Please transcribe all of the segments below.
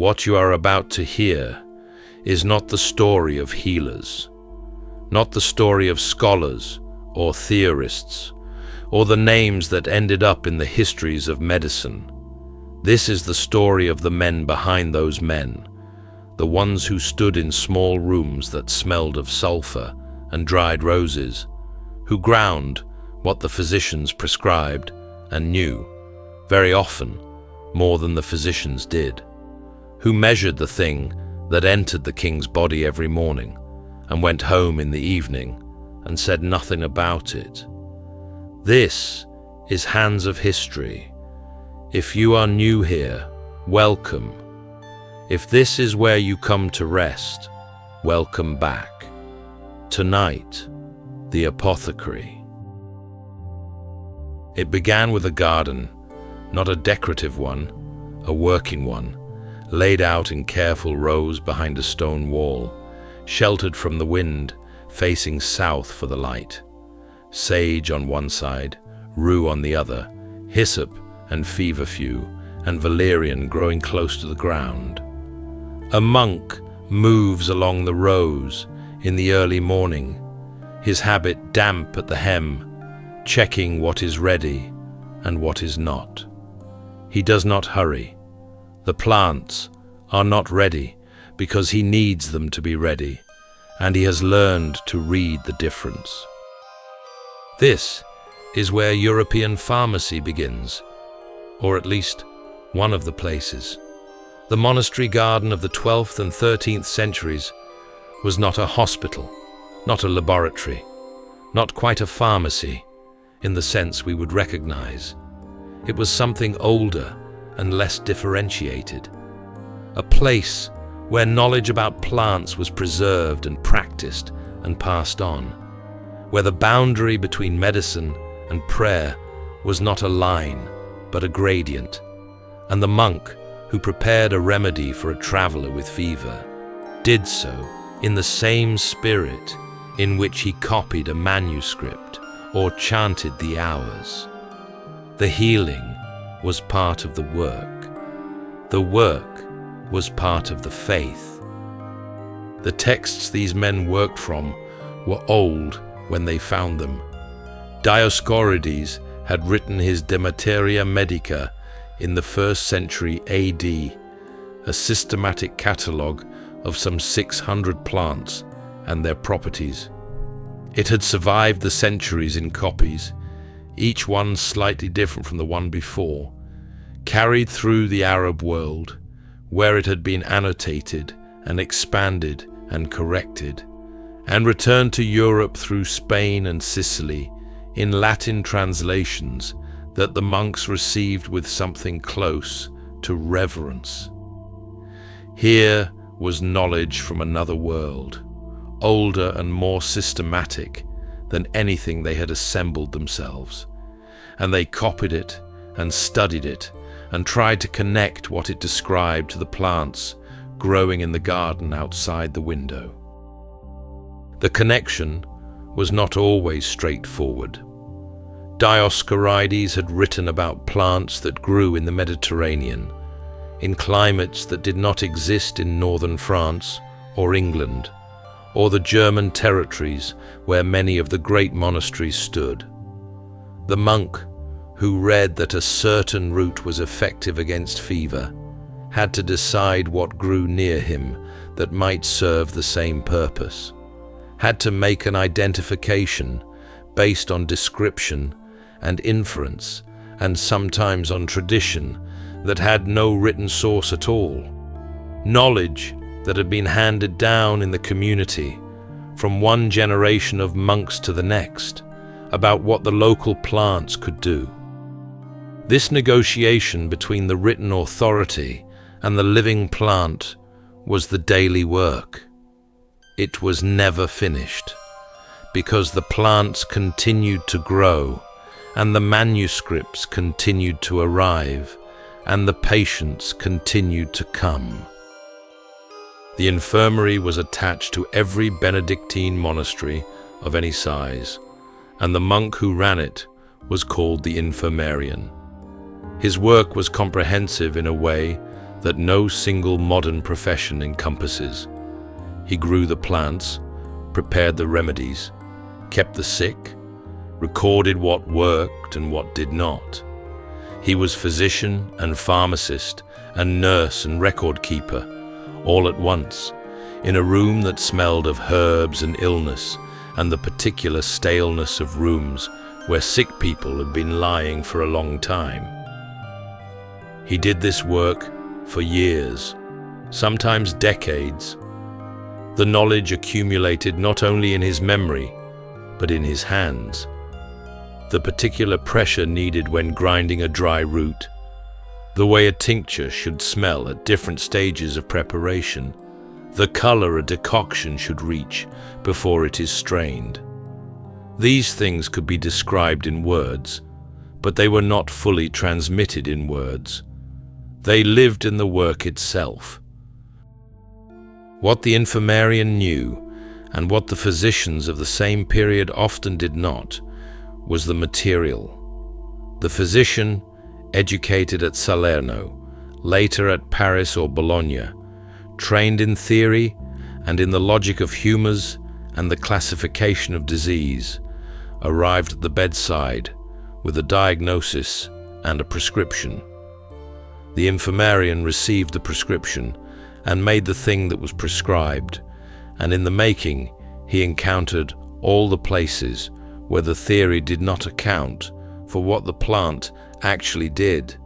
What you are about to hear is not the story of healers, not the story of scholars or theorists, or the names that ended up in the histories of medicine. This is the story of the men behind those men, the ones who stood in small rooms that smelled of sulfur and dried roses, who ground what the physicians prescribed and knew, very often, more than the physicians did, who measured the thing that entered the king's body every morning and went home in the evening and said nothing about it. This is Hands of History. If you are new here, welcome. If this is where you come to rest, welcome back. Tonight, the Apothecary. It began with a garden, not a decorative one, a working one, laid out in careful rows behind a stone wall, sheltered from the wind, facing south for the light. Sage on one side, rue on the other, hyssop and feverfew, and valerian growing close to the ground. A monk moves along the rows in the early morning, his habit damp at the hem, checking what is ready and what is not. He does not hurry. The plants are not ready because he needs them to be ready, and he has learned to read the difference. This is where European pharmacy begins, or at least one of the places. The monastery garden of the 12th and 13th centuries was not a hospital, not a laboratory, not quite a pharmacy in the sense we would recognize. It was something older and less differentiated, a place where knowledge about plants was preserved and practiced and passed on, where the boundary between medicine and prayer was not a line, but a gradient, and the monk who prepared a remedy for a traveler with fever did so in the same spirit in which he copied a manuscript or chanted the hours. The healing was part of the work. The work was part of the faith. The texts these men worked from were old when they found them. Dioscorides had written his De Materia Medica in the 1st century AD, a systematic catalogue of some 600 plants and their properties. It had survived the centuries in copies, each one slightly different from the one before, carried through the Arab world, where it had been annotated and expanded and corrected, and returned to Europe through Spain and Sicily in Latin translations that the monks received with something close to reverence. Here was knowledge from another world, older and more systematic than anything they had assembled themselves, and they copied it and studied it and tried to connect what it described to the plants growing in the garden outside the window. The connection was not always straightforward. Dioscorides had written about plants that grew in the Mediterranean, in climates that did not exist in northern France or England, or the German territories where many of the great monasteries stood. The monk, who read that a certain root was effective against fever, had to decide what grew near him that might serve the same purpose, had to make an identification based on description and inference, and sometimes on tradition that had no written source at all. Knowledge that had been handed down in the community from one generation of monks to the next about what the local plants could do. This negotiation between the written authority and the living plant was the daily work. It was never finished, because the plants continued to grow, and the manuscripts continued to arrive, and the patients continued to come. The infirmary was attached to every Benedictine monastery of any size, and the monk who ran it was called the infirmarian. His work was comprehensive in a way that no single modern profession encompasses. He grew the plants, prepared the remedies, kept the sick, recorded what worked and what did not. He was physician and pharmacist and nurse and record keeper, all at once, in a room that smelled of herbs and illness and the particular staleness of rooms where sick people had been lying for a long time. He did this work for years, sometimes decades. The knowledge accumulated not only in his memory, but in his hands. The particular pressure needed when grinding a dry root, the way a tincture should smell at different stages of preparation, the color a decoction should reach before it is strained. These things could be described in words, but they were not fully transmitted in words. They lived in the work itself. What the infirmarian knew, and what the physicians of the same period often did not, was the material. The physician, educated at Salerno, later at Paris or Bologna, trained in theory and in the logic of humors and the classification of disease, arrived at the bedside with a diagnosis and a prescription. The infirmarian received the prescription and made the thing that was prescribed, and in the making he encountered all the places where the theory did not account for what the plant actually did.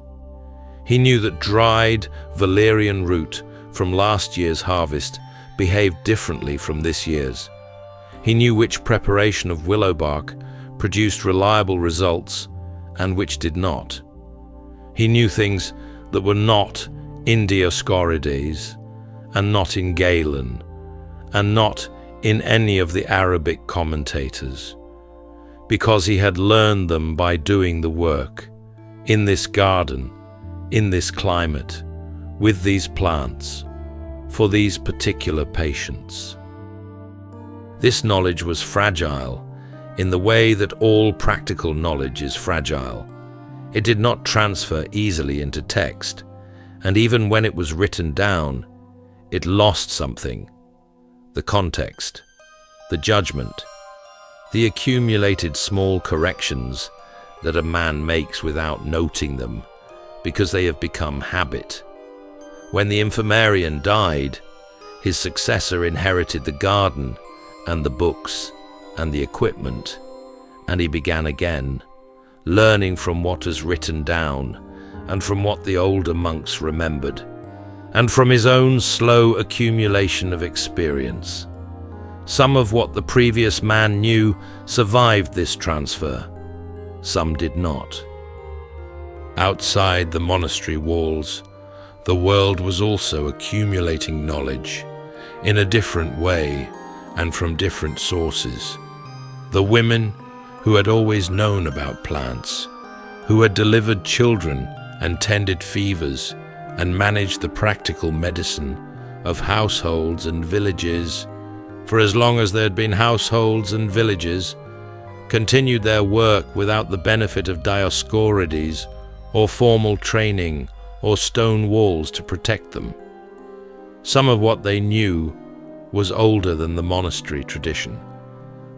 He knew that dried valerian root from last year's harvest behaved differently from this year's. He knew which preparation of willow bark produced reliable results and which did not. He knew things that were not in Dioscorides, and not in Galen, and not in any of the Arabic commentators, because he had learned them by doing the work, in this garden, in this climate, with these plants, for these particular patients. This knowledge was fragile in the way that all practical knowledge is fragile. It did not transfer easily into text, and even when it was written down, it lost something: the context, the judgment, the accumulated small corrections that a man makes without noting them, because they have become habit. When the infirmarian died, his successor inherited the garden and the books and the equipment, and he began again, learning from what was written down and from what the older monks remembered, and from his own slow accumulation of experience. Some of what the previous man knew survived this transfer, some did not. Outside the monastery walls, the world was also accumulating knowledge in a different way and from different sources. The women who had always known about plants, who had delivered children and tended fevers and managed the practical medicine of households and villages, for as long as there had been households and villages, continued their work without the benefit of Dioscorides or formal training or stone walls to protect them. Some of what they knew was older than the monastery tradition.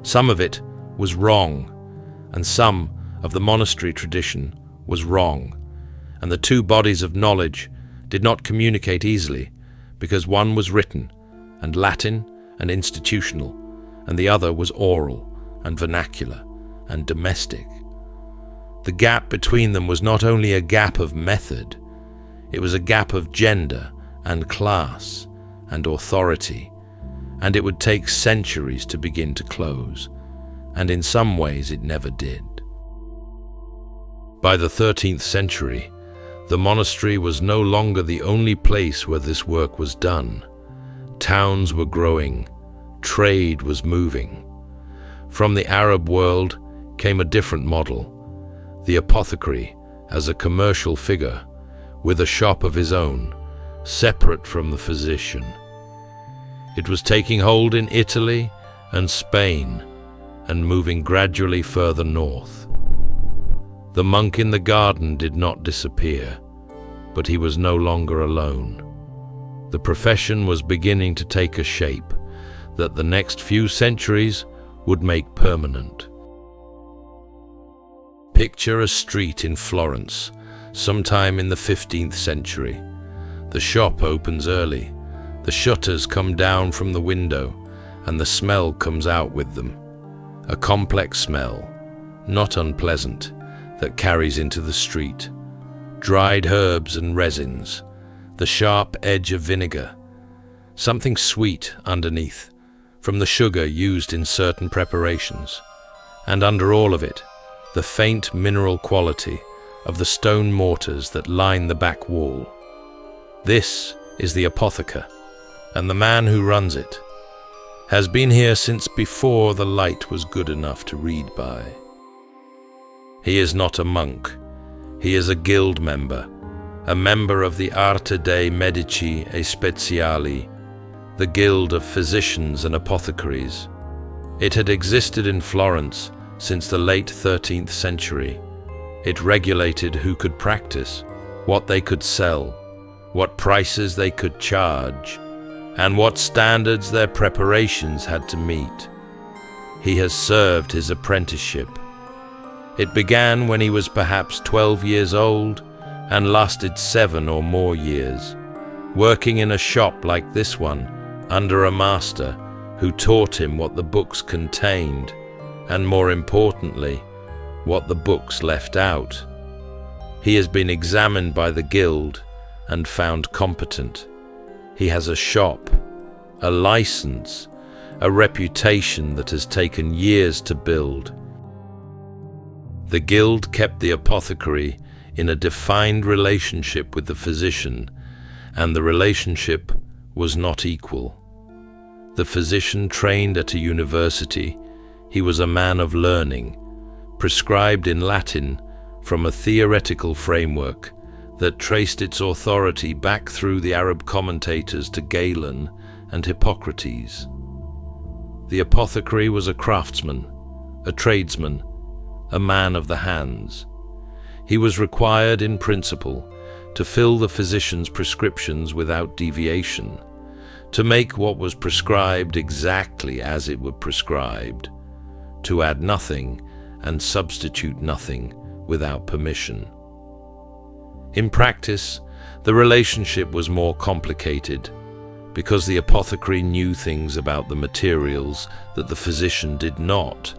Some of it was wrong, and some of the monastery tradition was wrong, and the two bodies of knowledge did not communicate easily, because one was written and Latin and institutional, and the other was oral and vernacular and domestic. The gap between them was not only a gap of method, it was a gap of gender and class and authority, and it would take centuries to begin to close, and in some ways it never did. By the 13th century, the monastery was no longer the only place where this work was done. Towns were growing, trade was moving. From the Arab world came a different model, the apothecary as a commercial figure with a shop of his own, separate from the physician. It was taking hold in Italy and Spain and moving gradually further north. The monk in the garden did not disappear, but he was no longer alone. The profession was beginning to take a shape that the next few centuries would make permanent. Picture a street in Florence, sometime in the 15th century. The shop opens early, the shutters come down from the window, and the smell comes out with them. A complex smell, not unpleasant, that carries into the street. Dried herbs and resins, the sharp edge of vinegar, something sweet underneath, from the sugar used in certain preparations, and under all of it, the faint mineral quality of the stone mortars that line the back wall. This is the apothecary, and the man who runs it has been here since before the light was good enough to read by. He is not a monk, he is a guild member, a member of the Arte dei Medici e Speciali, the guild of physicians and apothecaries. It had existed in Florence since the late 13th century. It regulated who could practice, what they could sell, what prices they could charge, and what standards their preparations had to meet. He has served his apprenticeship. It began when he was perhaps 12 years old and lasted 7 or more years, working in a shop like this one under a master who taught him what the books contained, and more importantly, what the books left out. He has been examined by the guild and found competent. He has a shop, a license, a reputation that has taken years to build. The guild kept the apothecary in a defined relationship with the physician, and the relationship was not equal. The physician trained at a university, he was a man of learning, prescribed in Latin from a theoretical framework that traced its authority back through the Arab commentators to Galen and Hippocrates. The apothecary was a craftsman, a tradesman, a man of the hands. He was required in principle to fill the physician's prescriptions without deviation, to make what was prescribed exactly as it was prescribed, to add nothing and substitute nothing without permission. In practice, the relationship was more complicated because the apothecary knew things about the materials that the physician did not,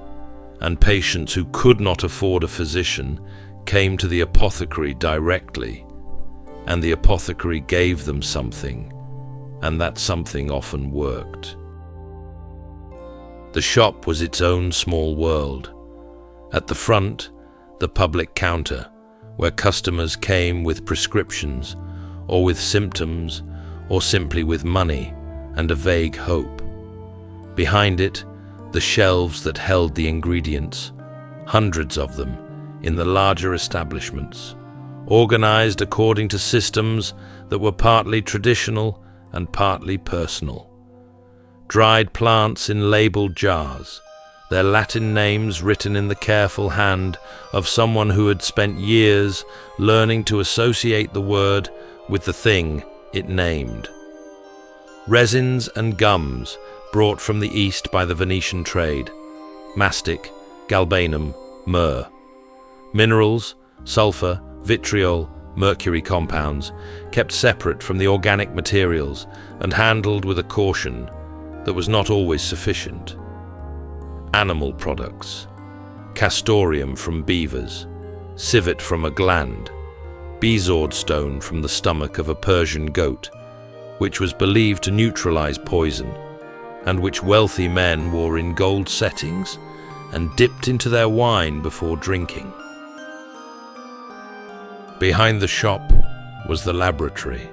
and patients who could not afford a physician came to the apothecary directly, and the apothecary gave them something, and that something often worked. The shop was its own small world. At the front, the public counter, where customers came with prescriptions, or with symptoms, or simply with money and a vague hope. Behind it, the shelves that held the ingredients, hundreds of them, in the larger establishments, organized according to systems that were partly traditional and partly personal. Dried plants in labeled jars, their Latin names written in the careful hand of someone who had spent years learning to associate the word with the thing it named. Resins and gums brought from the east by the Venetian trade, mastic, galbanum, myrrh. Minerals, sulfur, vitriol, mercury compounds, kept separate from the organic materials and handled with a caution that was not always sufficient. Animal products, castoreum from beavers, civet from a gland, bezoard stone from the stomach of a Persian goat, which was believed to neutralize poison, and which wealthy men wore in gold settings and dipped into their wine before drinking. Behind the shop was the laboratory.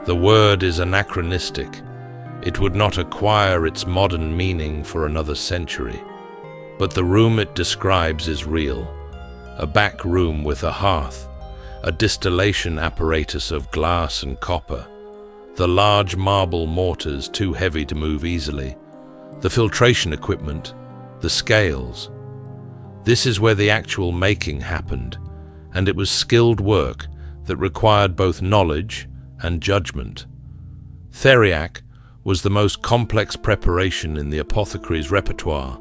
The word is anachronistic. It would not acquire its modern meaning for another century. But the room it describes is real. A back room with a hearth, a distillation apparatus of glass and copper, the large marble mortars too heavy to move easily, the filtration equipment, the scales. This is where the actual making happened, and it was skilled work that required both knowledge and judgment. Theriac was the most complex preparation in the apothecary's repertoire,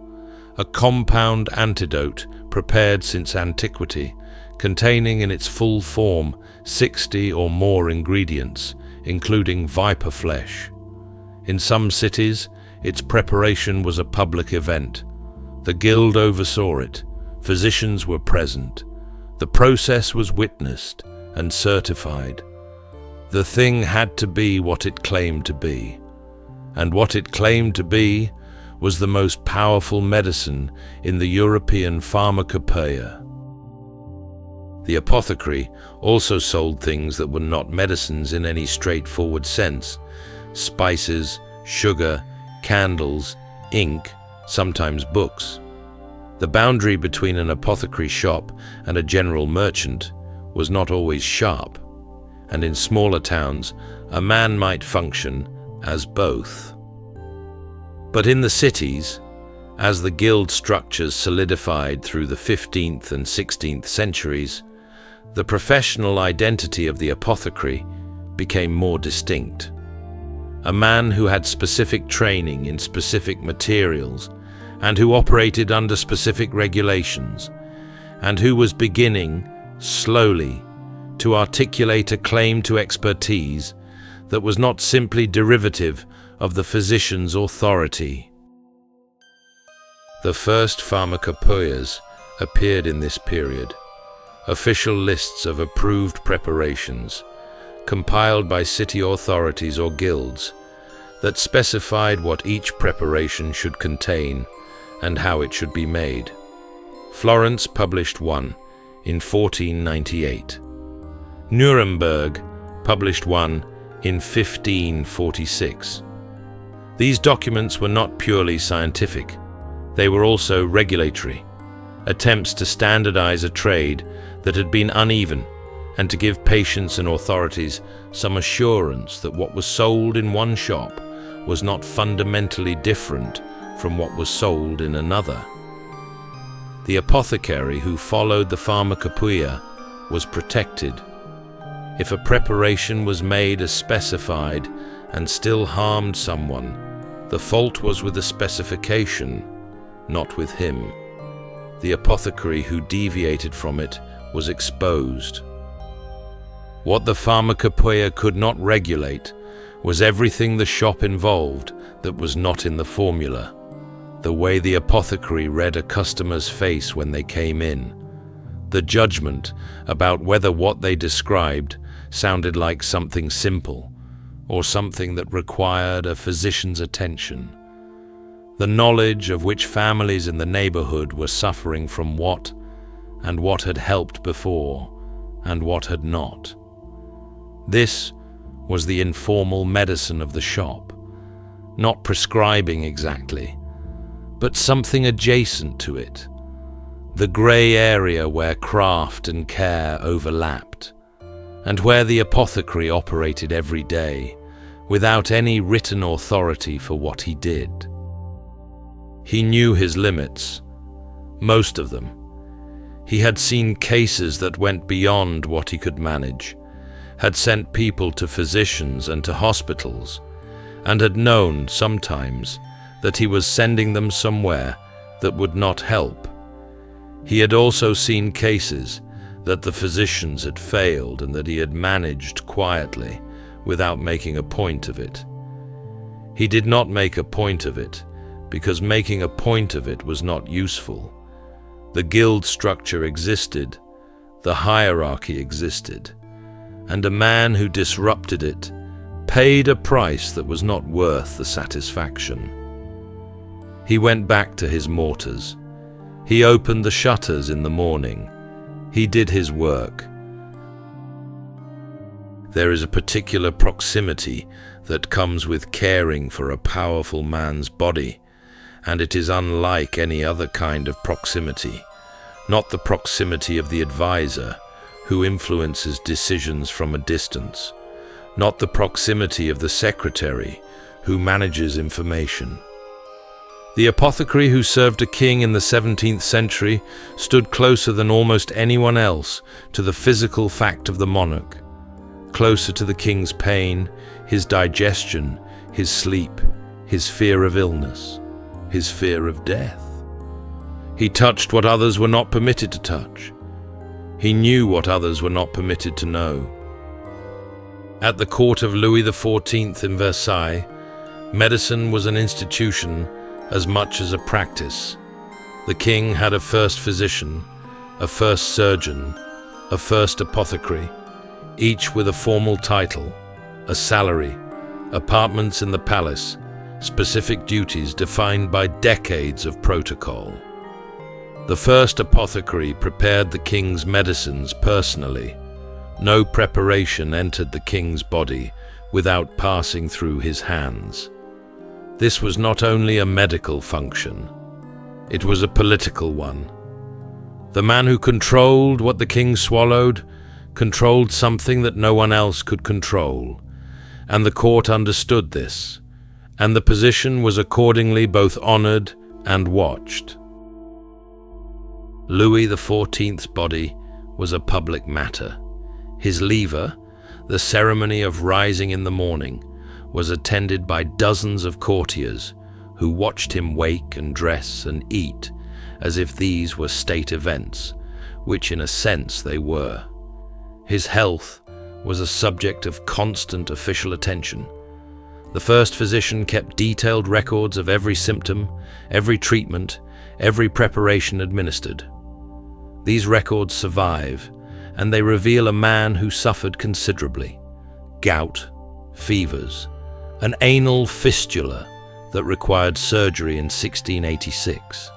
a compound antidote prepared since antiquity, containing in its full form 60 or more ingredients, including viper flesh. In some cities, its preparation was a public event. The guild oversaw it, physicians were present. The process was witnessed and certified. The thing had to be what it claimed to be, and what it claimed to be was the most powerful medicine in the European pharmacopoeia. The apothecary also sold things that were not medicines in any straightforward sense: spices, sugar, candles, ink, sometimes books. The boundary between an apothecary shop and a general merchant was not always sharp, and in smaller towns a man might function as both. But in the cities, as the guild structures solidified through the 15th and 16th centuries, the professional identity of the apothecary became more distinct. A man who had specific training in specific materials and who operated under specific regulations, and who was beginning, slowly, to articulate a claim to expertise that was not simply derivative of the physician's authority. The first pharmacopoeias appeared in this period, official lists of approved preparations, compiled by city authorities or guilds, that specified what each preparation should contain and how it should be made. Florence published one in 1498. Nuremberg published one in 1546. These documents were not purely scientific. They were also regulatory, attempts to standardize a trade that had been uneven and to give patients and authorities some assurance that what was sold in one shop was not fundamentally different from what was sold in another. The apothecary who followed the pharmacopoeia was protected. If a preparation was made as specified and still harmed someone, the fault was with the specification, not with him. The apothecary who deviated from it was exposed. What the pharmacopoeia could not regulate was everything the shop involved that was not in the formula. The way the apothecary read a customer's face when they came in. The judgment about whether what they described sounded like something simple or something that required a physician's attention. The knowledge of which families in the neighborhood were suffering from what, and what had helped before, and what had not. This was the informal medicine of the shop, not prescribing exactly, but something adjacent to it, the grey area where craft and care overlapped, and where the apothecary operated every day, without any written authority for what he did. He knew his limits, most of them. He had seen cases that went beyond what he could manage, had sent people to physicians and to hospitals, and had known, sometimes, that he was sending them somewhere that would not help. He had also seen cases that the physicians had failed and that he had managed quietly, without making a point of it. He did not make a point of it, because making a point of it was not useful. The guild structure existed, the hierarchy existed, and a man who disrupted it paid a price that was not worth the satisfaction. He went back to his mortars. He opened the shutters in the morning. He did his work. There is a particular proximity that comes with caring for a powerful man's body, and it is unlike any other kind of proximity, not the proximity of the advisor, who influences decisions from a distance, not the proximity of the secretary, who manages information. The apothecary who served a king in the 17th century stood closer than almost anyone else to the physical fact of the monarch. closer to the king's pain, his digestion, his sleep, his fear of illness, his fear of death. He touched what others were not permitted to touch. He knew what others were not permitted to know. At the court of Louis XIV in Versailles, medicine was an institution as much as a practice. The king had a first physician, a first surgeon, a first apothecary, each with a formal title, a salary, apartments in the palace, specific duties defined by decades of protocol. The first apothecary prepared the king's medicines personally. No preparation entered the king's body without passing through his hands. This was not only a medical function, it was a political one. The man who controlled what the king swallowed controlled something that no one else could control, and the court understood this, and the position was accordingly both honored and watched. Louis XIV's body was a public matter. His lever, the ceremony of rising in the morning, was attended by dozens of courtiers who watched him wake and dress and eat as if these were state events, which in a sense they were. His health was a subject of constant official attention. The first physician kept detailed records of every symptom, every treatment, every preparation administered. These records survive, and they reveal a man who suffered considerably. Gout, fevers, an anal fistula that required surgery in 1686,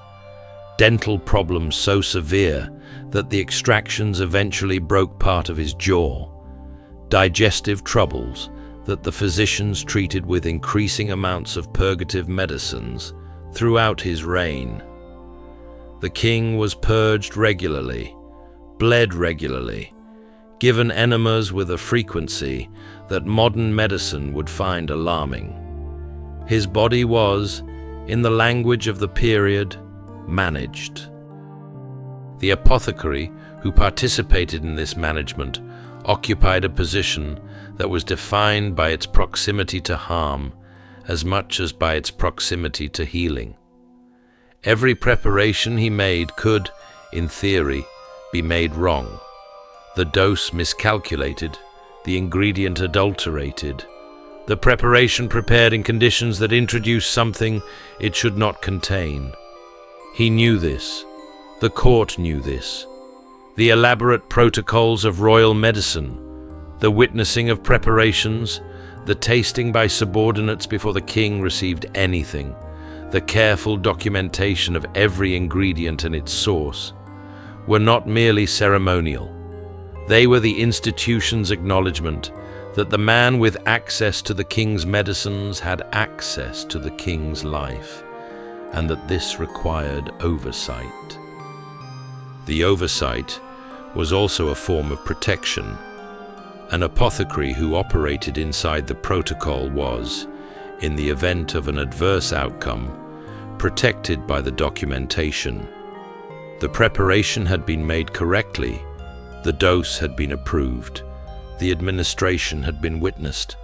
dental problems so severe that the extractions eventually broke part of his jaw, digestive troubles that the physicians treated with increasing amounts of purgative medicines throughout his reign. The king was purged regularly, bled regularly, given enemas with a frequency that modern medicine would find alarming. His body was, in the language of the period, managed. The apothecary who participated in this management occupied a position that was defined by its proximity to harm as much as by its proximity to healing. Every preparation he made could, in theory, be made wrong, the dose miscalculated, the ingredient adulterated, the preparation prepared in conditions that introduced something it should not contain. He knew this. The court knew this. The elaborate protocols of royal medicine, the witnessing of preparations, the tasting by subordinates before the king received anything, the careful documentation of every ingredient and its source, were not merely ceremonial. They were the institution's acknowledgement that the man with access to the king's medicines had access to the king's life, and that this required oversight. The oversight was also a form of protection. An apothecary who operated inside the protocol was, in the event of an adverse outcome, protected by the documentation. The preparation had been made correctly, the dose had been approved, the administration had been witnessed.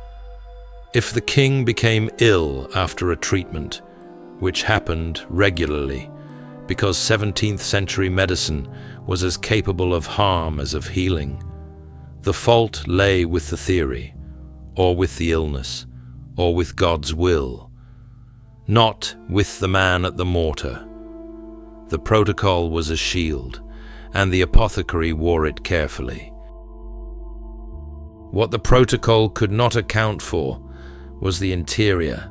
If the king became ill after a treatment, which happened regularly, because 17th century medicine was as capable of harm as of healing, the fault lay with the theory, or with the illness, or with God's will, not with the man at the mortar. The protocol was a shield, and the apothecary wore it carefully. What the protocol could not account for was the interior.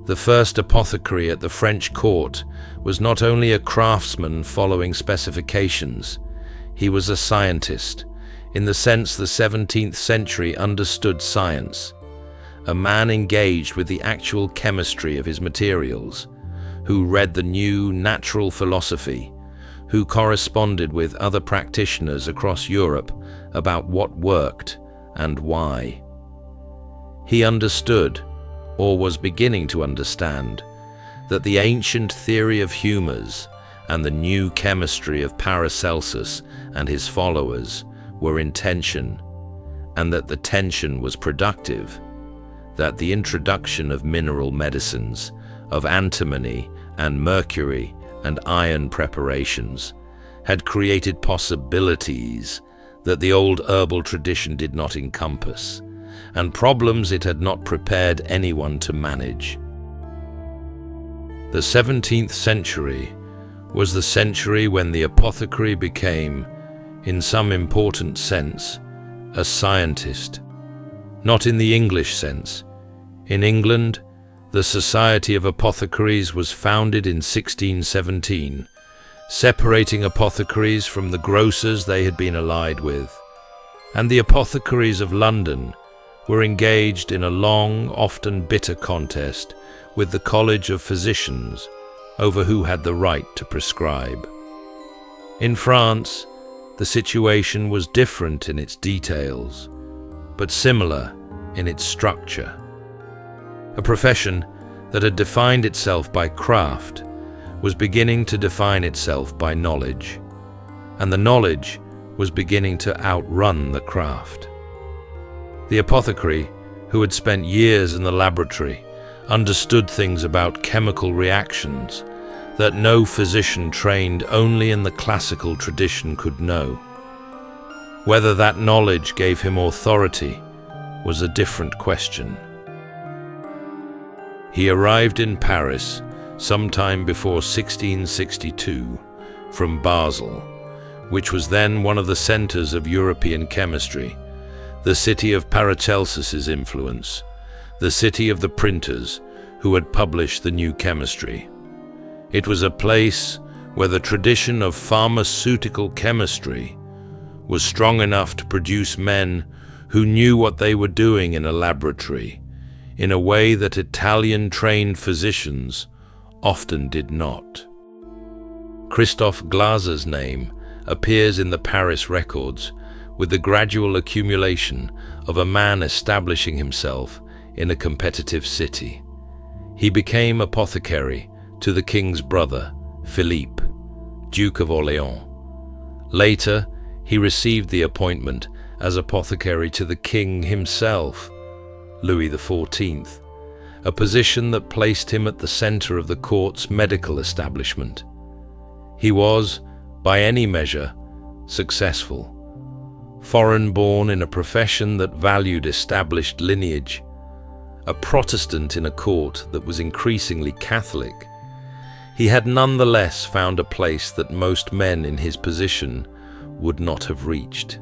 The first apothecary at the French court was not only a craftsman following specifications, he was a scientist, in the sense the 17th century understood science, a man engaged with the actual chemistry of his materials, who read the new natural philosophy, who corresponded with other practitioners across Europe about what worked and why. He understood, or was beginning to understand, that the ancient theory of humours and the new chemistry of Paracelsus and his followers were in tension, and that the tension was productive, that the introduction of mineral medicines, of antimony and mercury and iron preparations, had created possibilities that the old herbal tradition did not encompass, and problems it had not prepared anyone to manage. The 17th century was the century when the apothecary became, in some important sense, a scientist. Not in the English sense. In England, the Society of Apothecaries was founded in 1617, separating apothecaries from the grocers they had been allied with, and the apothecaries of London were engaged in a long, often bitter contest with the College of Physicians over who had the right to prescribe. In France, the situation was different in its details, but similar in its structure. A profession that had defined itself by craft was beginning to define itself by knowledge, and the knowledge was beginning to outrun the craft. The apothecary, who had spent years in the laboratory, understood things about chemical reactions that no physician trained only in the classical tradition could know. Whether that knowledge gave him authority was a different question. He arrived in Paris sometime before 1662 from Basel, which was then one of the centers of European chemistry, the city of Paracelsus's influence, the city of the printers who had published the new chemistry. It was a place where the tradition of pharmaceutical chemistry was strong enough to produce men who knew what they were doing in a laboratory, in a way that Italian-trained physicians often did not. Christophe Glaser's name appears in the Paris records with the gradual accumulation of a man establishing himself in a competitive city. He became apothecary to the king's brother, Philippe, Duke of Orléans. Later, he received the appointment as apothecary to the king himself, Louis XIV, a position that placed him at the center of the court's medical establishment. He was, by any measure, successful. Foreign-born in a profession that valued established lineage, a Protestant in a court that was increasingly Catholic, he had nonetheless found a place that most men in his position would not have reached.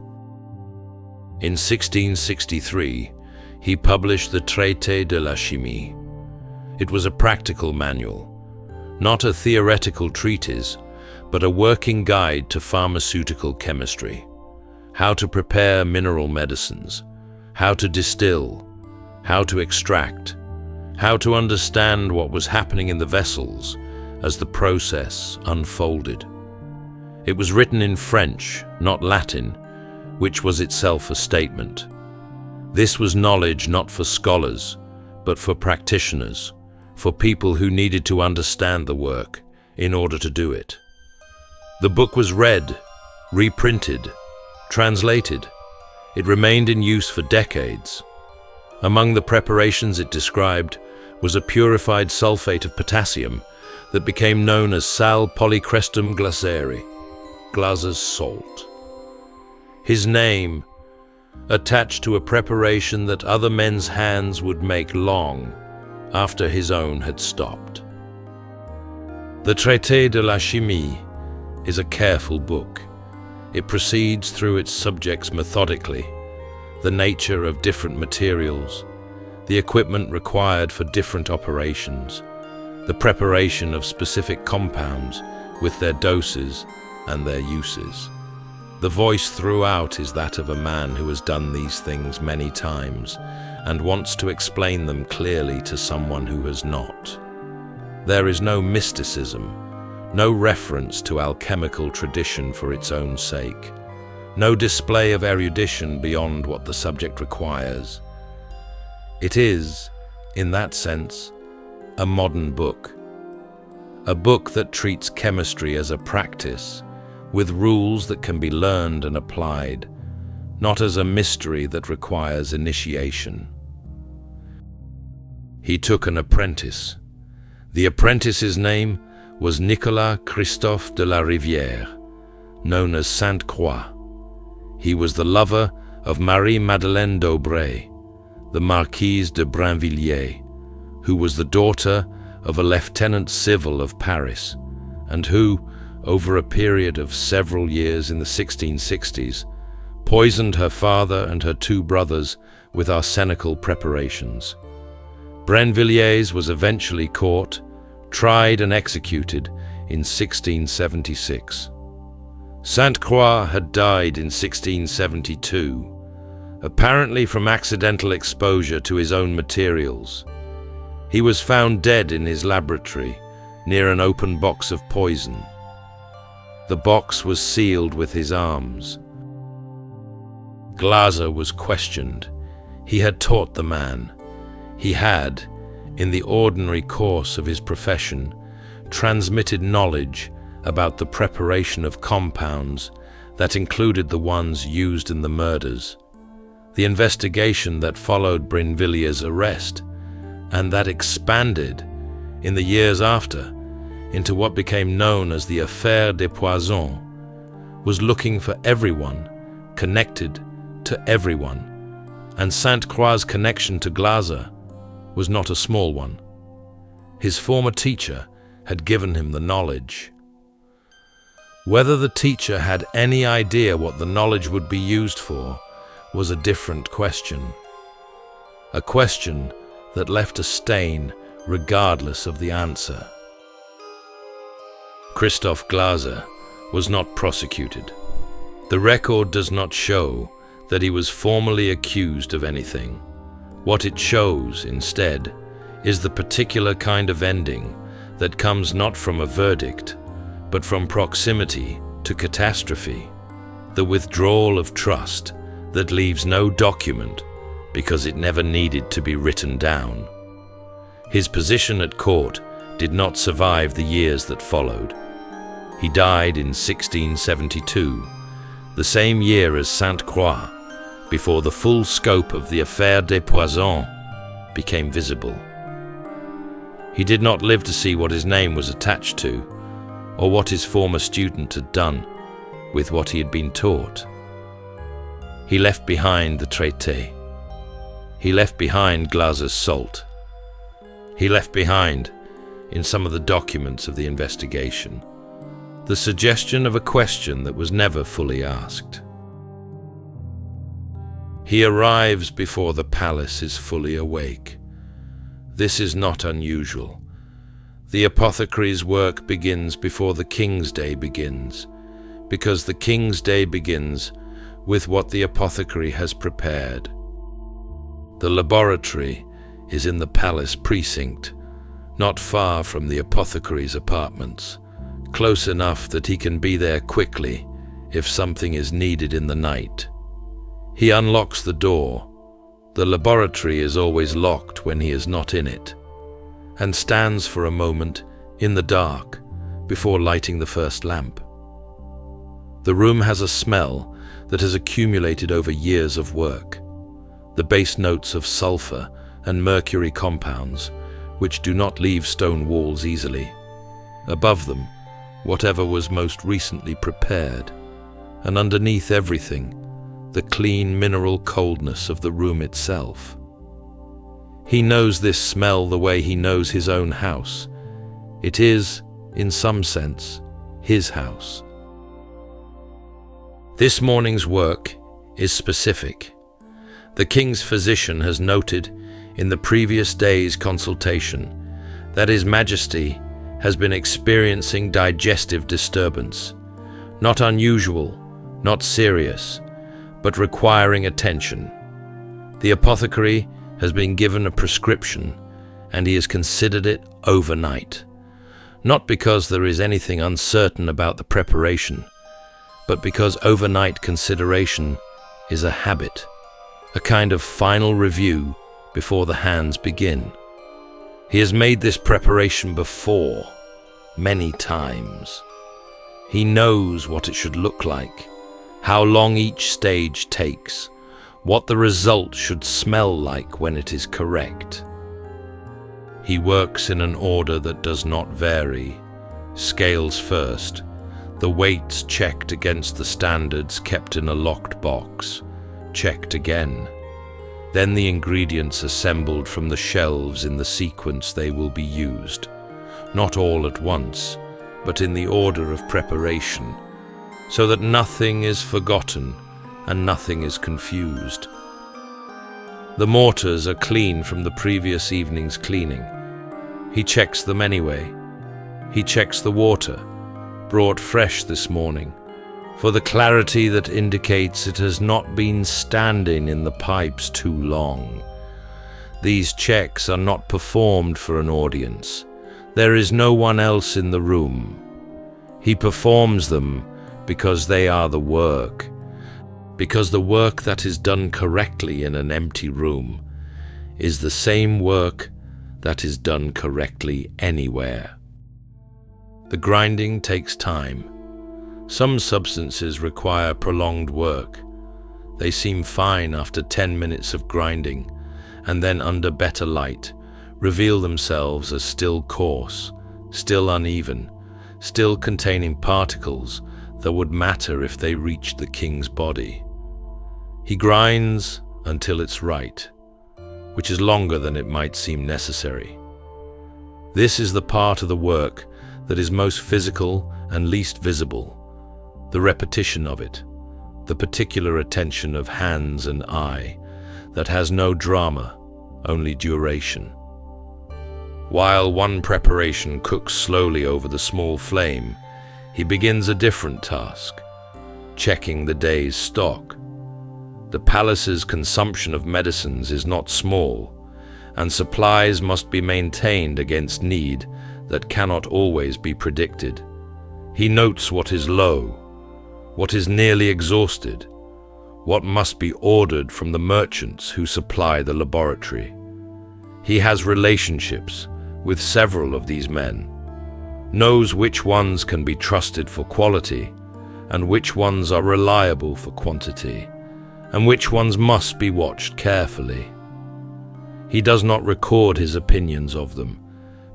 In 1663, he published the Traité de la Chimie. It was a practical manual, not a theoretical treatise, but a working guide to pharmaceutical chemistry. How to prepare mineral medicines, how to distill, how to extract, how to understand what was happening in the vessels as the process unfolded. It was written in French, not Latin, which was itself a statement. This was knowledge not for scholars, but for practitioners, for people who needed to understand the work in order to do it. The book was read, reprinted, translated. It remained in use for decades. Among the preparations it described was a purified sulfate of potassium that became known as sal polycrestum glaceri, Glaser's salt. His name, attached to a preparation that other men's hands would make long after his own had stopped. The Traité de la Chimie is a careful book. It proceeds through its subjects methodically, the nature of different materials, the equipment required for different operations, the preparation of specific compounds with their doses and their uses. The voice throughout is that of a man who has done these things many times and wants to explain them clearly to someone who has not. There is no mysticism, no reference to alchemical tradition for its own sake, no display of erudition beyond what the subject requires. It is, in that sense, a modern book. A book that treats chemistry as a practice, with rules that can be learned and applied, not as a mystery that requires initiation. He took an apprentice. The apprentice's name was Nicolas Christophe de la Rivière, known as Sainte-Croix. He was the lover of Marie-Madeleine d'Aubray, the Marquise de Brinvilliers, who was the daughter of a lieutenant civil of Paris, and who, over a period of several years in the 1660s, poisoned her father and her two brothers with arsenical preparations. Brinvilliers was eventually caught, tried and executed in 1676. Sainte-Croix had died in 1672, apparently from accidental exposure to his own materials. He was found dead in his laboratory near an open box of poison. The box was sealed with his arms. Glaser was questioned. He had taught the man. He had, in the ordinary course of his profession, transmitted knowledge about the preparation of compounds that included the ones used in the murders. The investigation that followed Brinvilliers' arrest, and that expanded in the years after into what became known as the Affaire des Poisons, was looking for everyone connected to everyone, and Sainte-Croix's connection to Glaser was not a small one. His former teacher had given him the knowledge. Whether the teacher had any idea what the knowledge would be used for was a different question. A question that left a stain regardless of the answer. Christophe Glaser was not prosecuted. The record does not show that he was formally accused of anything. What it shows, instead, is the particular kind of ending that comes not from a verdict, but from proximity to catastrophe, the withdrawal of trust that leaves no document because it never needed to be written down. His position at court did not survive the years that followed. He died in 1672, the same year as Sainte-Croix, before the full scope of the Affaire des Poisons became visible. He did not live to see what his name was attached to, or what his former student had done with what he had been taught. He left behind the traité. He left behind Glaser's salt. He left behind, in some of the documents of the investigation, the suggestion of a question that was never fully asked. He arrives before the palace is fully awake. This is not unusual. The apothecary's work begins before the King's Day begins, because the King's Day begins with what the apothecary has prepared. The laboratory is in the palace precinct, not far from the apothecary's apartments, close enough that he can be there quickly if something is needed in the night. He unlocks the door. The laboratory is always locked when he is not in it, and stands for a moment in the dark before lighting the first lamp. The room has a smell that has accumulated over years of work, the base notes of sulfur and mercury compounds, which do not leave stone walls easily. Above them, whatever was most recently prepared, and underneath everything, the clean mineral coldness of the room itself. He knows this smell the way he knows his own house. It is, in some sense, his house. This morning's work is specific. The king's physician has noted in the previous day's consultation that His Majesty has been experiencing digestive disturbance, not unusual, not serious, but requiring attention. The apothecary has been given a prescription, and he has considered it overnight, not because there is anything uncertain about the preparation, but because overnight consideration is a habit, a kind of final review before the hands begin. He has made this preparation before, many times. He knows what it should look like, how long each stage takes, what the result should smell like when it is correct. He works in an order that does not vary. Scales first, the weights checked against the standards kept in a locked box, checked again. Then the ingredients assembled from the shelves in the sequence they will be used, not all at once, but in the order of preparation, so that nothing is forgotten and nothing is confused. The mortars are clean from the previous evening's cleaning. He checks them anyway. He checks the water, brought fresh this morning, for the clarity that indicates it has not been standing in the pipes too long. These checks are not performed for an audience. There is no one else in the room. He performs them because they are the work, because the work that is done correctly in an empty room is the same work that is done correctly anywhere. The grinding takes time. Some substances require prolonged work. They seem fine after 10 minutes of grinding, and then under better light, reveal themselves as still coarse, still uneven, still containing particles that would matter if they reached the king's body. He grinds until it's right, which is longer than it might seem necessary. This is the part of the work that is most physical and least visible, the repetition of it, the particular attention of hands and eye that has no drama, only duration. While one preparation cooks slowly over the small flame, he begins a different task, checking the day's stock. The palace's consumption of medicines is not small, and supplies must be maintained against need that cannot always be predicted. He notes what is low, what is nearly exhausted, what must be ordered from the merchants who supply the laboratory. He has relationships with several of these men, knows which ones can be trusted for quality and which ones are reliable for quantity, and which ones must be watched carefully. He does not record his opinions of them,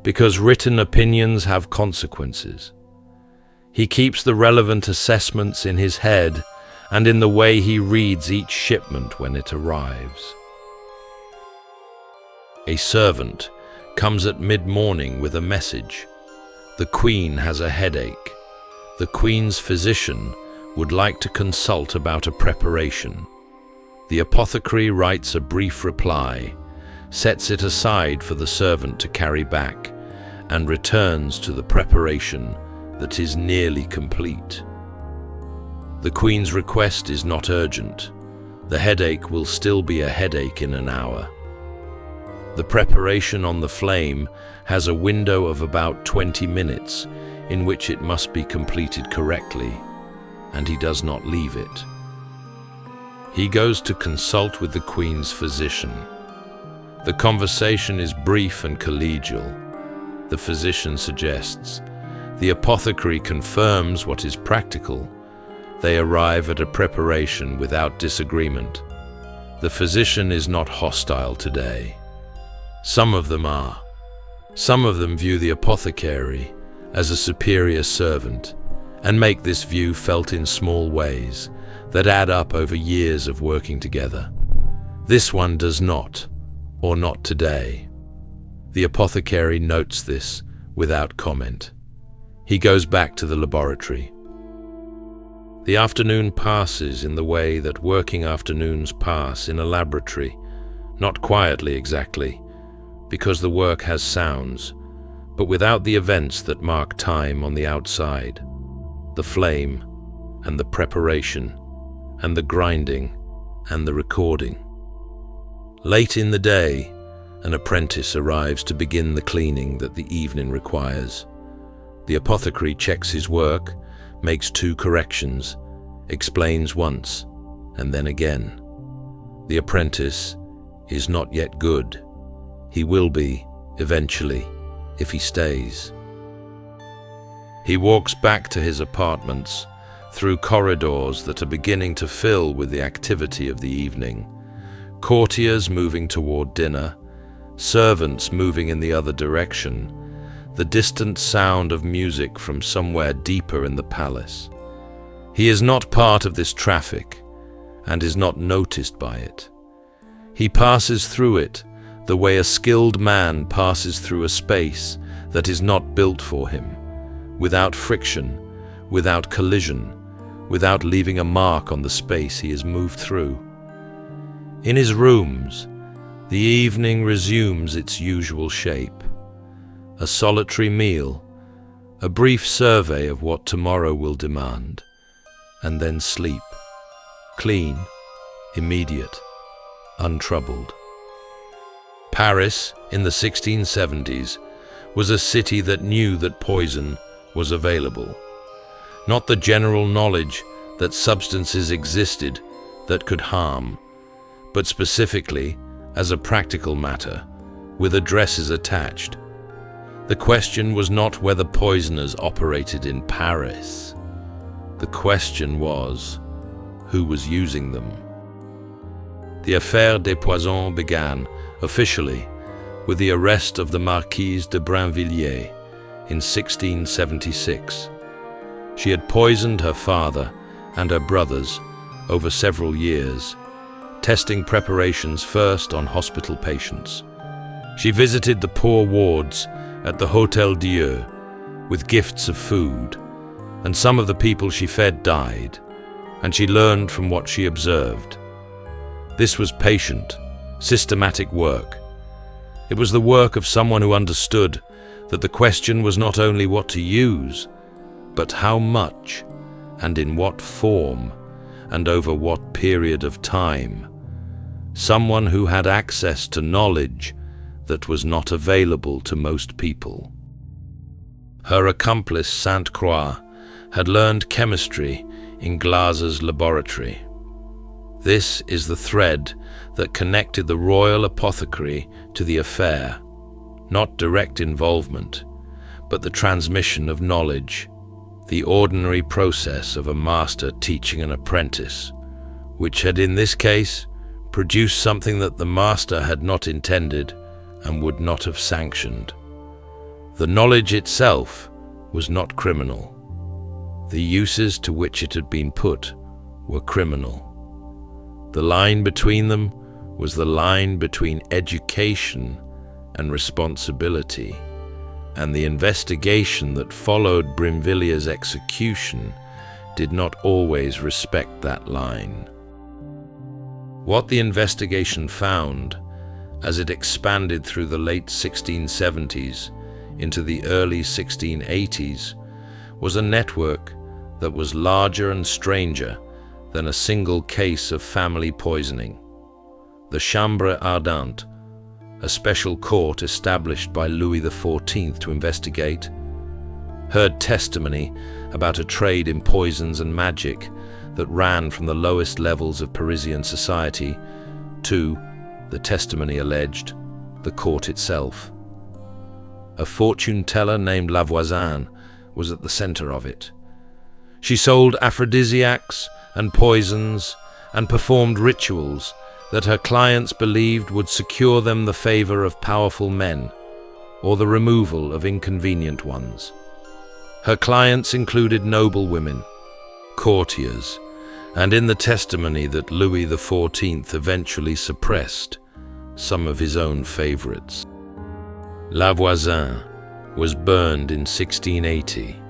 because written opinions have consequences. He keeps the relevant assessments in his head and in the way he reads each shipment when it arrives. A servant comes at mid-morning with a message. The Queen has a headache. The Queen's physician would like to consult about a preparation. The apothecary writes a brief reply, sets it aside for the servant to carry back, and returns to the preparation that is nearly complete. The Queen's request is not urgent. The headache will still be a headache in an hour. The preparation on the flame has a window of about 20 minutes in which it must be completed correctly, and he does not leave it. He goes to consult with the Queen's physician. The conversation is brief and collegial. The physician suggests. The apothecary confirms what is practical. They arrive at a preparation without disagreement. The physician is not hostile today. Some of them are. Some of them view the apothecary as a superior servant and make this view felt in small ways that add up over years of working together. This one does not, or not today. The apothecary notes this without comment. He goes back to the laboratory. The afternoon passes in the way that working afternoons pass in a laboratory, not quietly exactly, because the work has sounds, but without the events that mark time on the outside, the flame, and the preparation, and the grinding, and the recording. Late in the day, an apprentice arrives to begin the cleaning that the evening requires. The apothecary checks his work, makes 2 corrections, explains once, and then again. The apprentice is not yet good. He will be, eventually, if he stays. He walks back to his apartments, through corridors that are beginning to fill with the activity of the evening, courtiers moving toward dinner, servants moving in the other direction, the distant sound of music from somewhere deeper in the palace. He is not part of this traffic and is not noticed by it. He passes through it the way a skilled man passes through a space that is not built for him, without friction, without collision, without leaving a mark on the space he has moved through. In his rooms, the evening resumes its usual shape. A solitary meal, a brief survey of what tomorrow will demand, and then sleep, clean, immediate, untroubled. Paris, in the 1670s, was a city that knew that poison was available. Not the general knowledge that substances existed that could harm, but specifically, as a practical matter, with addresses attached. The question was not whether poisoners operated in Paris. The question was, who was using them? The Affaire des Poisons began, officially, with the arrest of the Marquise de Brinvilliers in 1676. She had poisoned her father and her brothers over several years, testing preparations first on hospital patients. She visited the poor wards at the Hôtel Dieu with gifts of food, and some of the people she fed died, and she learned from what she observed. This was patient, systematic work. It was the work of someone who understood that the question was not only what to use, but how much, and in what form, and over what period of time. Someone who had access to knowledge that was not available to most people. Her accomplice, Sainte Croix, had learned chemistry in Glaser's laboratory. This is the thread that connected the royal apothecary to the affair, not direct involvement, but the transmission of knowledge, the ordinary process of a master teaching an apprentice, which had in this case produced something that the master had not intended and would not have sanctioned. The knowledge itself was not criminal. The uses to which it had been put were criminal. The line between them was the line between education and responsibility, and the investigation that followed Brinvilliers's execution did not always respect that line. What the investigation found, as it expanded through the late 1670s into the early 1680s, was a network that was larger and stranger than a single case of family poisoning. The Chambre Ardente, a special court established by Louis XIV to investigate, heard testimony about a trade in poisons and magic that ran from the lowest levels of Parisian society to, the testimony alleged, the court itself. A fortune teller named La Voisin was at the center of it. She sold aphrodisiacs and poisons and performed rituals that her clients believed would secure them the favor of powerful men or the removal of inconvenient ones. Her clients included noblewomen, courtiers, and in the testimony that Louis XIV eventually suppressed, some of his own favorites. La Voisin was burned in 1680.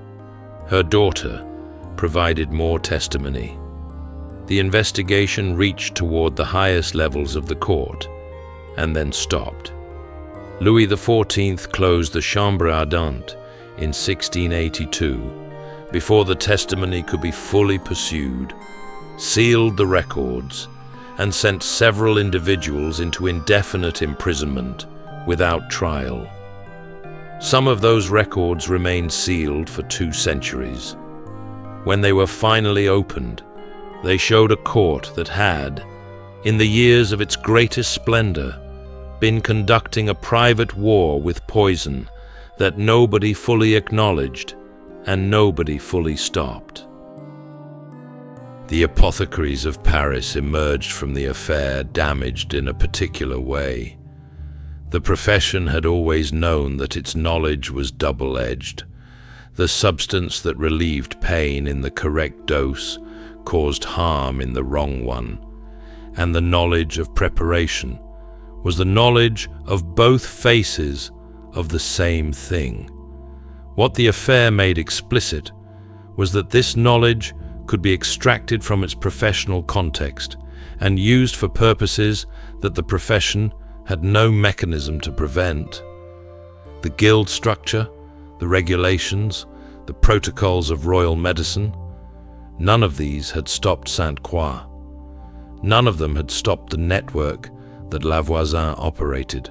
Her daughter provided more testimony. The investigation reached toward the highest levels of the court and then stopped. Louis XIV closed the Chambre Ardente in 1682 before the testimony could be fully pursued, sealed the records, and sent several individuals into indefinite imprisonment without trial. Some of those records remained sealed for 2 centuries. When they were finally opened, they showed a court that had, in the years of its greatest splendor, been conducting a private war with poison that nobody fully acknowledged and nobody fully stopped. The apothecaries of Paris emerged from the affair damaged in a particular way. The profession had always known that its knowledge was double-edged. The substance that relieved pain in the correct dose caused harm in the wrong one, and the knowledge of preparation was the knowledge of both faces of the same thing. What the affair made explicit was that this knowledge could be extracted from its professional context and used for purposes that the profession had no mechanism to prevent. The guild structure, the regulations, the protocols of royal medicine, none of these had stopped Sainte-Croix. None of them had stopped the network that La Voisin operated.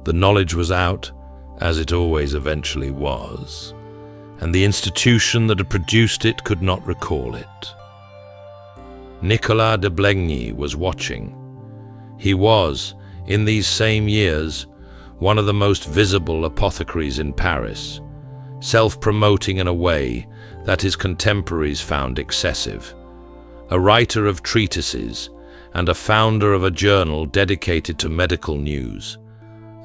The knowledge was out, as it always eventually was, and the institution that had produced it could not recall it. Nicolas de Blegny was watching. He was, in these same years, one of the most visible apothecaries in Paris, self-promoting in a way that his contemporaries found excessive. A writer of treatises and a founder of a journal dedicated to medical news,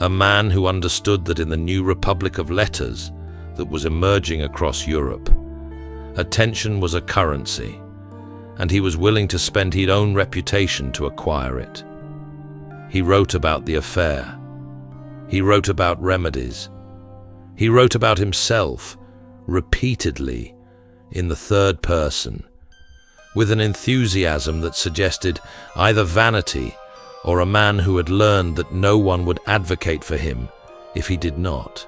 a man who understood that in the new republic of letters that was emerging across Europe, attention was a currency, and he was willing to spend his own reputation to acquire it. He wrote about the affair. He wrote about remedies. He wrote about himself, repeatedly, in the third person, with an enthusiasm that suggested either vanity or a man who had learned that no one would advocate for him if he did not.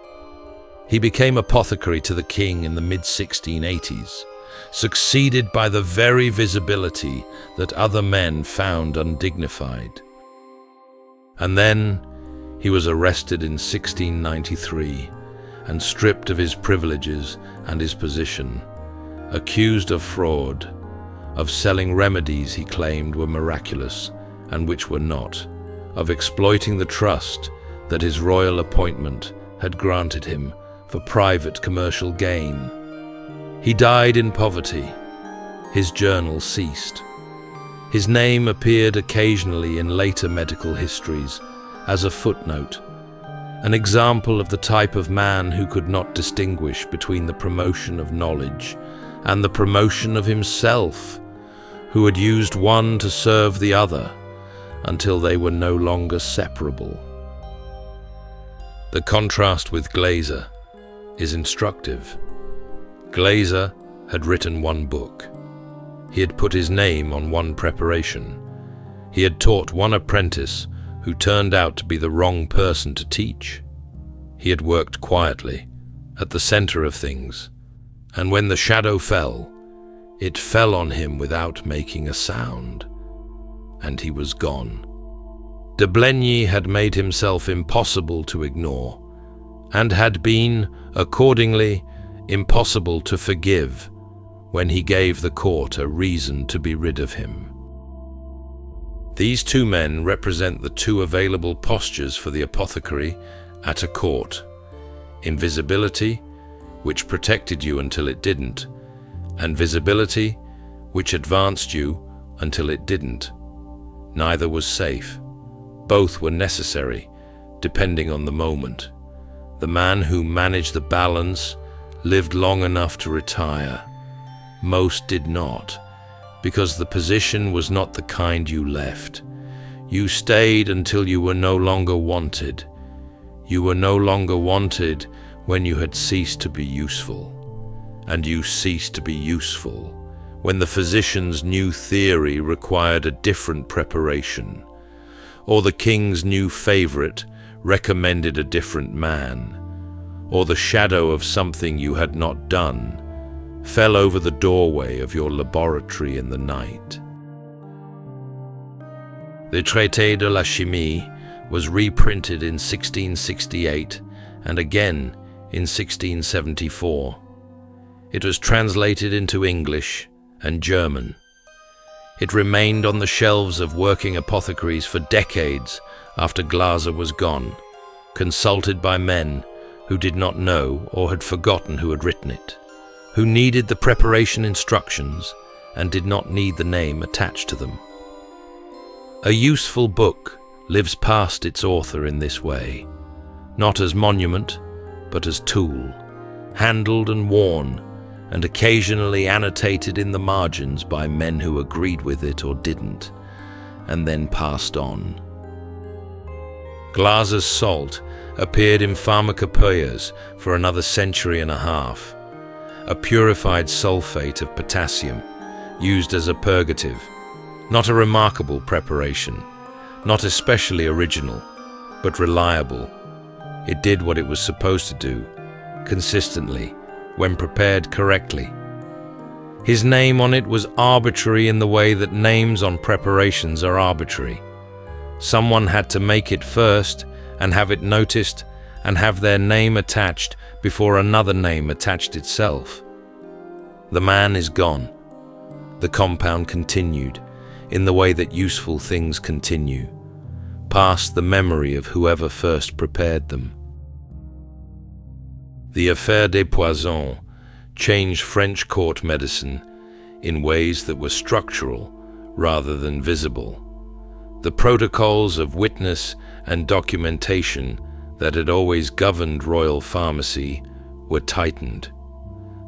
He became apothecary to the king in the mid-1680s, succeeded by the very visibility that other men found undignified. And then he was arrested in 1693 and stripped of his privileges and his position, accused of fraud, of selling remedies he claimed were miraculous and which were not, of exploiting the trust that his royal appointment had granted him for private commercial gain. He died in poverty. His journal ceased. His name appeared occasionally in later medical histories as a footnote, an example of the type of man who could not distinguish between the promotion of knowledge and the promotion of himself, who had used one to serve the other until they were no longer separable. The contrast with Glaser is instructive. Glaser had written one book. He had put his name on one preparation. He had taught one apprentice who turned out to be the wrong person to teach. He had worked quietly, at the center of things, and when the shadow fell, it fell on him without making a sound, and he was gone. De Blegny had made himself impossible to ignore, and had been, accordingly, impossible to forgive when he gave the court a reason to be rid of him. These two men represent the two available postures for the apothecary at a court: invisibility, which protected you until it didn't, and visibility, which advanced you until it didn't. Neither was safe. Both were necessary, depending on the moment. The man who managed the balance lived long enough to retire. Most did not, because the position was not the kind you left. You stayed until you were no longer wanted. You were no longer wanted when you had ceased to be useful. And you ceased to be useful when the physician's new theory required a different preparation, or the king's new favorite recommended a different man, or the shadow of something you had not done fell over the doorway of your laboratory in the night. The Traité de la Chimie was reprinted in 1668 and again in 1674. It was translated into English and German. It remained on the shelves of working apothecaries for decades after Glaser was gone, consulted by men who did not know or had forgotten who had written it, who needed the preparation instructions and did not need the name attached to them. A useful book lives past its author in this way, not as monument, but as tool, handled and worn, and occasionally annotated in the margins by men who agreed with it or didn't, and then passed on. Glaser's salt appeared in pharmacopoeias for another century and a half, a purified sulfate of potassium used as a purgative, not a remarkable preparation, not especially original, but reliable. It did what it was supposed to do, consistently, when prepared correctly. His name on it was arbitrary in the way that names on preparations are arbitrary. Someone had to make it first and have it noticed and have their name attached before another name attached itself. The man is gone. The compound continued in the way that useful things continue, past the memory of whoever first prepared them. The Affaire des Poisons changed French court medicine in ways that were structural rather than visible. The protocols of witness and documentation that had always governed royal pharmacy were tightened.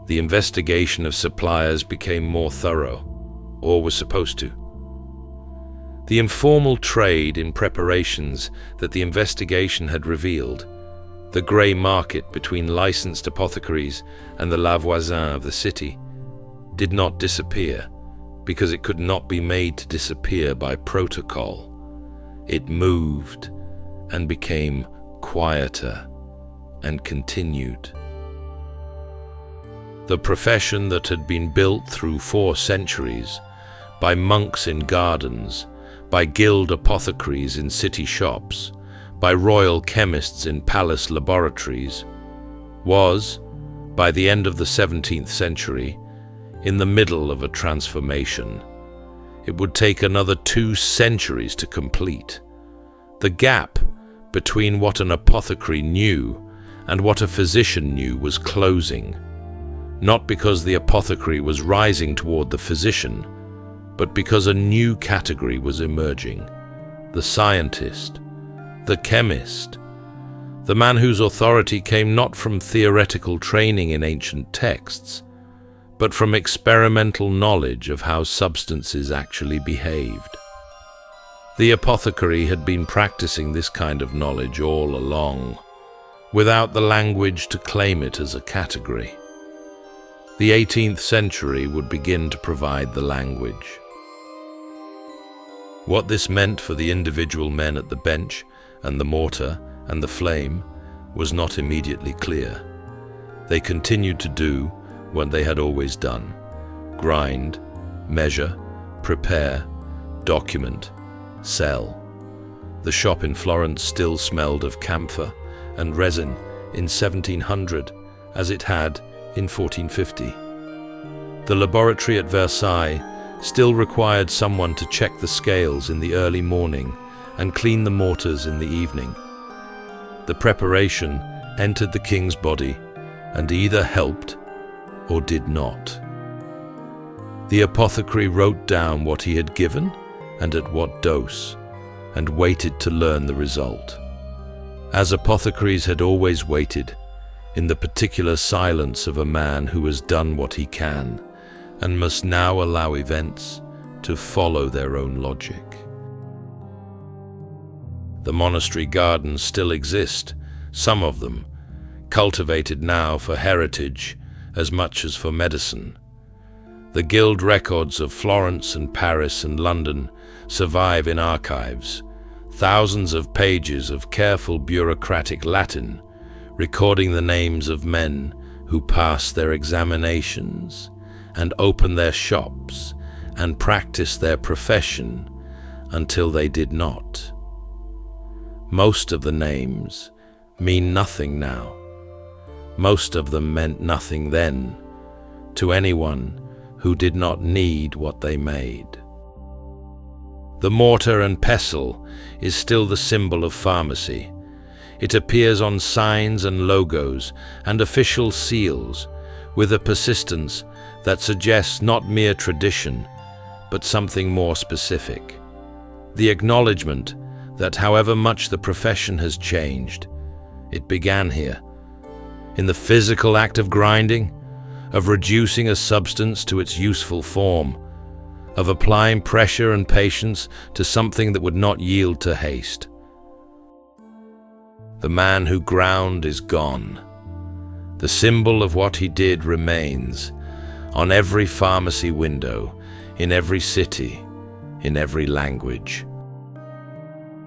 The investigation of suppliers became more thorough, or was supposed to. The informal trade in preparations that the investigation had revealed, the grey market between licensed apothecaries and the la voisin of the city, did not disappear because it could not be made to disappear by protocol. It moved and became quieter and continued. The profession that had been built through 4 centuries by monks in gardens, by guild apothecaries in city shops, by royal chemists in palace laboratories, was, by the end of the 17th century, in the middle of a transformation. It would take another 2 centuries to complete. The gap between what an apothecary knew and what a physician knew was closing, not because the apothecary was rising toward the physician, but because a new category was emerging: the scientist, the chemist, the man whose authority came not from theoretical training in ancient texts, but from experimental knowledge of how substances actually behaved. The apothecary had been practicing this kind of knowledge all along, without the language to claim it as a category. The 18th century would begin to provide the language. What this meant for the individual men at the bench and the mortar and the flame was not immediately clear. They continued to do what they had always done: grind, measure, prepare, document, sell. The shop in Florence still smelled of camphor and resin in 1700 as it had in 1450. The laboratory at Versailles still required someone to check the scales in the early morning and clean the mortars in the evening. The preparation entered the king's body and either helped or did not. The apothecary wrote down what he had given and at what dose, and waited to learn the result. As apothecaries had always waited, in the particular silence of a man who has done what he can, and must now allow events to follow their own logic. The monastery gardens still exist, some of them, cultivated now for heritage as much as for medicine. The guild records of Florence and Paris and London survive in archives, thousands of pages of careful bureaucratic Latin, recording the names of men who passed their examinations and opened their shops and practiced their profession until they did not. Most of the names mean nothing now. Most of them meant nothing then to anyone who did not need what they made. The mortar and pestle is still the symbol of pharmacy. It appears on signs and logos and official seals with a persistence that suggests not mere tradition, but something more specific. The acknowledgement that however much the profession has changed, it began here, in the physical act of grinding, of reducing a substance to its useful form, of applying pressure and patience to something that would not yield to haste. The man who ground is gone. The symbol of what he did remains on every pharmacy window, in every city, in every language.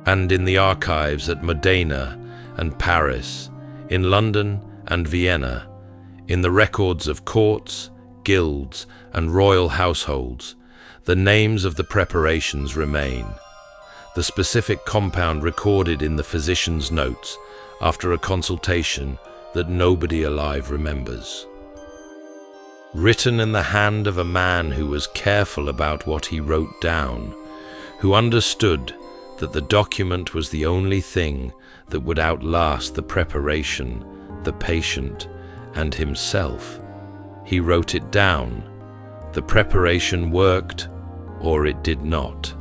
And in the archives at Modena and Paris, in London and Vienna, in the records of courts, guilds, and royal households, the names of the preparations remain, the specific compound recorded in the physician's notes after a consultation that nobody alive remembers. Written in the hand of a man who was careful about what he wrote down, who understood that the document was the only thing that would outlast the preparation, the patient, and himself. He wrote it down. The preparation worked, or it did not.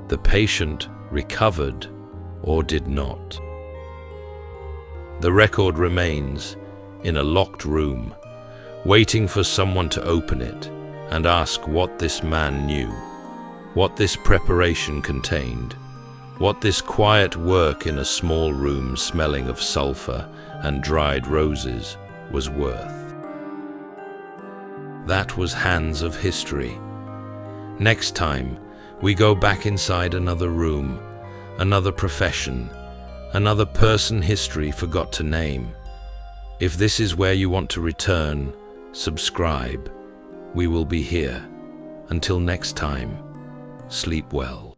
The patient recovered, or did not. The record remains in a locked room, waiting for someone to open it and ask what this man knew, what this preparation contained, what this quiet work in a small room smelling of sulfur and dried roses was worth. That was Hands of History. Next time, we go back inside another room, another profession, another person history forgot to name. If this is where you want to return, subscribe. We will be here. Until next time, sleep well.